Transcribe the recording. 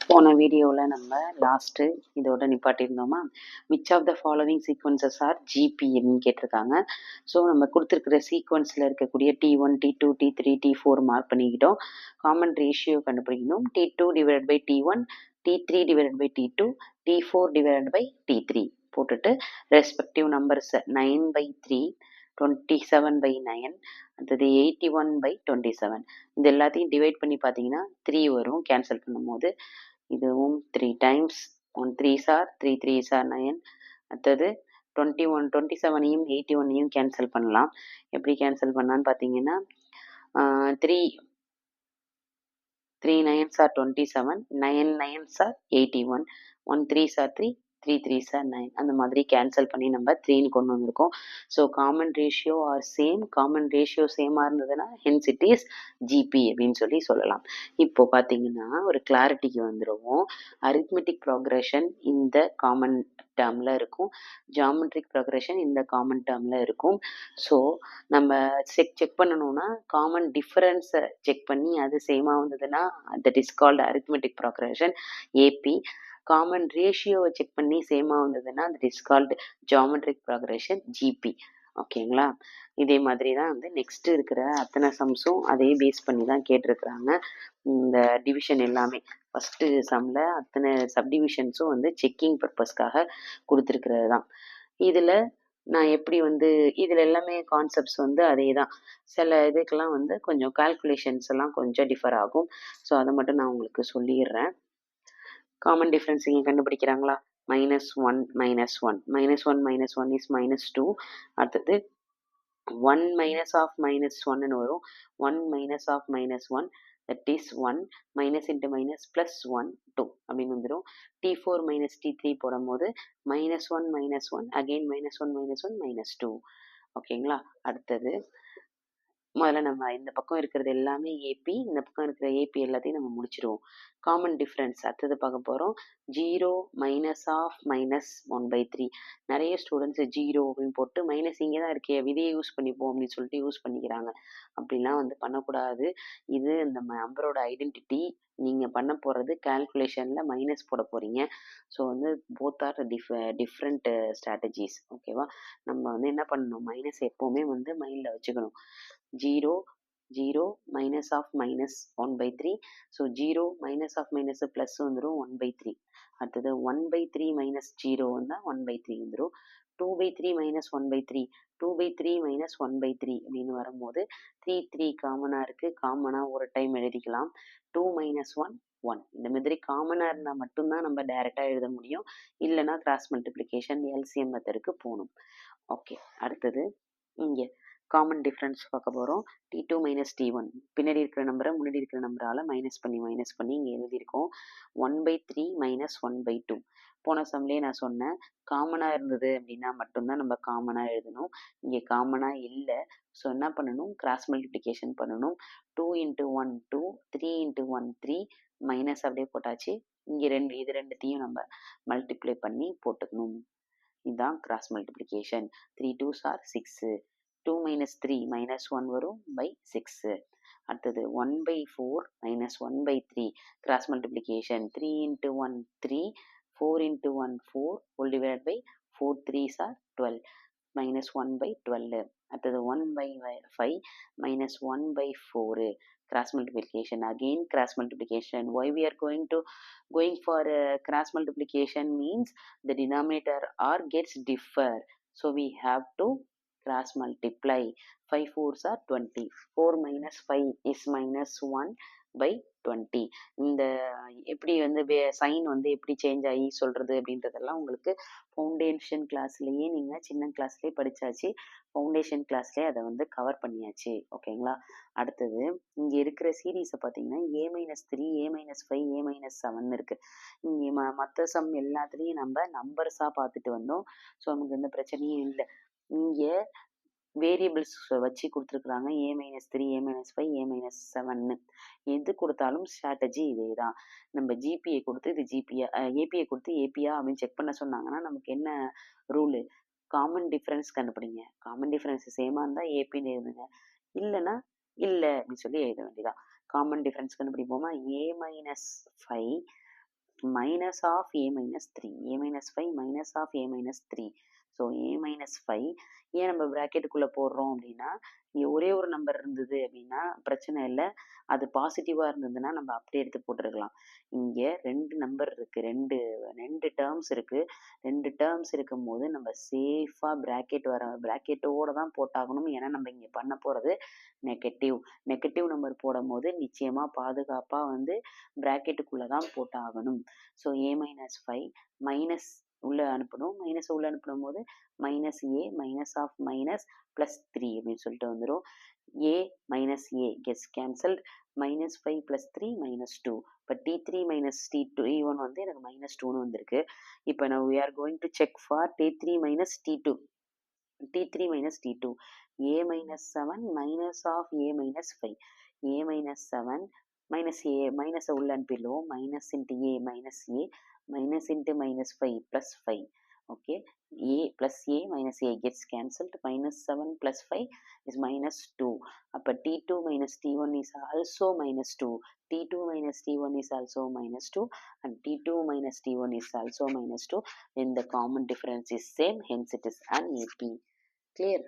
போன வீடியோவில் நம்ம லாஸ்ட்டு இதோட நிப்பாட்டியிருந்தோமா, which of the following sequences are GP அப்படின்னு கேட்டிருக்காங்க. ஸோ நம்ம கொடுத்துருக்குற சீக்வன்ஸில் இருக்கக்கூடிய T1, T2, T3, T4 mark பண்ணிக்கிட்டோம். காமன் ரேஷியோ கண்டுபிடிக்கணும். T2 divided by T1, T3 divided by T2, T4 divided by T3 போட்டுட்டு ரெஸ்பெக்டிவ் நம்பர்ஸ் 9/3, 27/9, அடுத்தது 81/27. இது எல்லாத்தையும் டிவைட் பண்ணி பார்த்தீங்கன்னா 3 வரும். கேன்சல் பண்ணும்போது இதுவும் 3 times 1 3s are 3 3s are 9. அடுத்தது 21 27ஐயும் 81ஐயும் கேன்சல் பண்ணலாம். எப்படி கேன்சல் பண்ணலான்னு பார்த்தீங்கன்னா 3 9s are 27, 9 9s are 81, 1 3s are 3, 3 3s are 9. அந்த மாதிரி கேன்சல் பண்ணி நம்ம 3ன்னு கொண்டு வந்திருக்கோம். So common ratio R same. Common ratio சேமாக இருந்ததுன்னா ஹென்ஸ் இட் இஸ் ஜிபி அப்படின்னு சொல்லலாம். இப்போ பார்த்தீங்கன்னா ஒரு கிளாரிட்டிக்கு வந்துடுவோம். அரித்மெட்டிக் ப்ராக்ரெஷன் இந்த காமன் டேர்மில் இருக்கும், ஜியாமெட்ரிக் ப்ராக்ரெஷன் இந்த காமன் டேர்மில் இருக்கும். ஸோ நம்ம செக் பண்ணணும்னா காமன் டிஃபரன்ஸை செக் பண்ணி அது சேமாக வந்ததுன்னா that is called arithmetic progression AP. Common ரேஷியோவை செக் பண்ணி சேமாக வந்ததுன்னா that is called geometric progression GP. ஓகேங்களா? இதே மாதிரி தான் வந்து நெக்ஸ்ட் இருக்கிற அத்தனை சம்ஸும் அதே பேஸ் பண்ணி தான் கேட்டிருக்கிறாங்க. இந்த டிவிஷன் எல்லாமே ஃபஸ்ட்டு சம்மில் அத்தனை சப்டிவிஷன்ஸும் வந்து செக்கிங் பர்பஸ்க்காக கொடுத்துருக்கிறது தான். இதில் நான் எப்படி வந்து இதில் எல்லாமே கான்செப்ட்ஸ் வந்து அதே தான். சில இதுக்கெல்லாம் வந்து கொஞ்சம் கால்குலேஷன்ஸ் எல்லாம் கொஞ்சம் டிஃபர் ஆகும். ஸோ அதை மட்டும் நான் உங்களுக்கு சொல்லிடுறேன். காமன் டிஃப்ரென்ஸ் இங்கே கண்டுபிடிக்கிறாங்களா? -1 -1 -1 இஸ் -2. அடுத்தது 1 minus of -1ன்னு வரும். 1 minus of -1 that is 1, minus into minus plus 1 2 அப்படின்னு வந்துடும். T4 minus T3 போடும்போது -1 -1 again -1 -1 -2. ஓகேங்களா? அடுத்தது முதல்ல நம்ம இந்த பக்கம் இருக்கிறது எல்லாமே ஏபி, இந்த பக்கம் இருக்கிற ஏபி எல்லாத்தையும் நம்ம முடிச்சிருவோம். காமன் டிஃப்ரென்ஸ் அடுத்தது பார்க்க போகிறோம். 0 மைனஸ் ஆஃப் -1/3. நிறைய ஸ்டூடெண்ட்ஸ் 0 அப்படின்னு போட்டு மைனஸ் இங்கே தான் இருக்கே விதையை யூஸ் பண்ணிப்போம் அப்படின்னு சொல்லிட்டு யூஸ் பண்ணிக்கிறாங்க. அப்படிலாம் வந்து பண்ணக்கூடாது. இது இந்த நம்பரோட ஐடென்டிட்டி. நீங்கள் பண்ண போகிறது கால்குலேஷனில் மைனஸ் போட போகிறீங்க. ஸோ வந்து போத் ஆர் டிஃப்ரெண்ட் ஸ்ட்ராட்டஜிஸ். ஓகேவா? நம்ம வந்து என்ன பண்ணணும், மைனஸ் எப்போவுமே வந்து மைண்டில் வச்சுக்கணும். 0 0 minus of -1/3. So 0 minus of minus plus வந்துடும் 1/3. அடுத்தது 1/3 minus 0 வந்தால் 1/3 வந்துடும். 2/3 minus 1/3, 2/3 minus 1/3 அப்படின்னு வரும்போது 3 3 காமனாக இருக்குது. காமனாக ஒரு டைம் எழுதிக்கலாம். 2 minus 1 1. இந்த மாதிரி காமனாக இருந்தால் மட்டும்தான் நம்ம டைரெக்டாக எழுத முடியும். இல்லைனா கிராஸ் மல்டிப்ளிகேஷன் எல்சிஎம் மெத்தடுக்கு போகணும். ஓகே, அடுத்தது இங்கே காமன் டிஃப்ரென்ஸ் பார்க்க போகிறோம். T2 minus T1. பின்னாடி இருக்கிற நம்பரை முன்னாடி இருக்கிற நம்பரால் மைனஸ் பண்ணி இங்கே எழுதியிருக்கோம். 1/3 மைனஸ் 1/2. போன சம்லேயே நான் சொன்னேன், காமனாக இருந்தது அப்படின்னா மட்டும்தான் நம்ம காமனாக எழுதணும். இங்கே காமனாக இல்லை. ஸோ என்ன பண்ணணும், கிராஸ் மல்டிப்ளிகேஷன் பண்ணணும். 2 × 1 2, 3 × 1 3, மைனஸ் அப்படியே போட்டாச்சு. இங்கே இது ரெண்டுத்தையும் நம்ம மல்டிப்ளை பண்ணி போட்டுக்கணும். இதுதான் cross multiplication. 3 2s are 6. 2 minus 3 -1 வரும் by 6. அடுத்தது 1/4 -1/3 cross multiplication. 3 × 1 3, 4 × 1 4 whole divided by 4 3s are 12, -1/12. அடுத்தது 1/5 -1/4 cross multiplication. Again cross multiplication. Why we are going for cross multiplication means the denominator r gets differ. So we have to cross multiply. 5 4s are 20. 4 minus 5 is -1/20. இந்த எப்படி வந்து sign வந்து எப்படி change ஆகி சொல்கிறது அப்படின்றதெல்லாம் உங்களுக்கு ஃபவுண்டேஷன் கிளாஸ்லேயே நீங்கள் சின்ன கிளாஸ்லேயே படித்தாச்சு. ஃபவுண்டேஷன் கிளாஸ்லேயே அதை வந்து கவர் பண்ணியாச்சு. ஓகேங்களா? அடுத்தது இங்கே இருக்கிற சீரீஸை பார்த்தீங்கன்னா A-3, A-5, A-7 இருக்குது. இங்கே மற்ற சம் எல்லாத்துலேயும் நம்ம நம்பர்ஸாக பார்த்துட்டு வந்தோம். ஸோ நமக்கு எந்த பிரச்சனையும் இல்லை. இங்கே வேரியபிள்ஸ் வச்சு கொடுத்துருக்குறாங்க. A-3, A-5, A-7. எது கொடுத்தாலும் ஸ்ட்ராட்டஜி இதே தான். நம்ம ஜிபியை கொடுத்து இது ஜிபியா, ஏபியை கொடுத்து ஏபியா அப்படின்னு செக் பண்ண சொன்னாங்கன்னா நமக்கு என்ன ரூலு, காமன் டிஃப்ரென்ஸ் கண்டுபிடிங்க. காமன் டிஃப்ரென்ஸ் சேமாக இருந்தால் ஏபின்னு எழுதுங்க, இல்லைன்னா இல்லை அப்படின்னு சொல்லி எழுத வேண்டியதான். காமன் டிஃப்ரென்ஸ் கண்டுபிடிப்போமா? A-5 minus of a minus 3, a minus 5 minus of a minus 3. So a minus 5 ஏன் நம்ம ப்ராக்கெட்டுக்குள்ளே போடுறோம் அப்படின்னா, இங்கே ஒரே ஒரு நம்பர் இருந்தது அப்படின்னா பிரச்சனை இல்லை, அது பாசிட்டிவாக இருந்ததுன்னா நம்ம அப்படியே எடுத்து போட்டுருக்கலாம். இங்கே ரெண்டு நம்பர் இருக்குது, ரெண்டு டேர்ம்ஸ் இருக்குது. ரெண்டு டேர்ம்ஸ் இருக்கும்போது நம்ம சேஃபாக ப்ராக்கெட்டோடு தான் போட்டாகணும். ஏன்னா நம்ம இங்கே பண்ண போகிறது நெகட்டிவ் நம்பர் போடும் போது நிச்சயமாக பாதுகாப்பாக வந்து ப்ராக்கெட்டுக்குள்ளே தான் போட்டாகணும். ஸோ a minus 5 மைனஸ் உள்ளே அனுப்பணும். மைனஸ் உள்ளே அனுப்பும் போது minus a minus of minus plus 3 அப்படின்னு சொல்லிட்டு வந்துடும். A minus a gets cancelled. Minus 5 plus 3 minus 2. இப்போ T3 மைனஸ் T1 வந்து எனக்கு மைனஸ் 2ன்னு வந்திருக்கு. இப்போ நான் we are going to check for T3 minus T2. T3 minus T2. A minus 7 minus of A minus 5. A minus 7 minus A minus உள்ள அனுப்பிடுவோம். minus into A minus A minus into minus 5 plus 5. Okay, A plus A minus A gets cancelled. Minus 7 plus 5 is minus 2. அப்போ T2 minus T1 is also minus 2. T2 minus T1 is also minus 2 and T2 minus T1 is also minus 2. Then the common difference is same, hence it is an AP. Clear?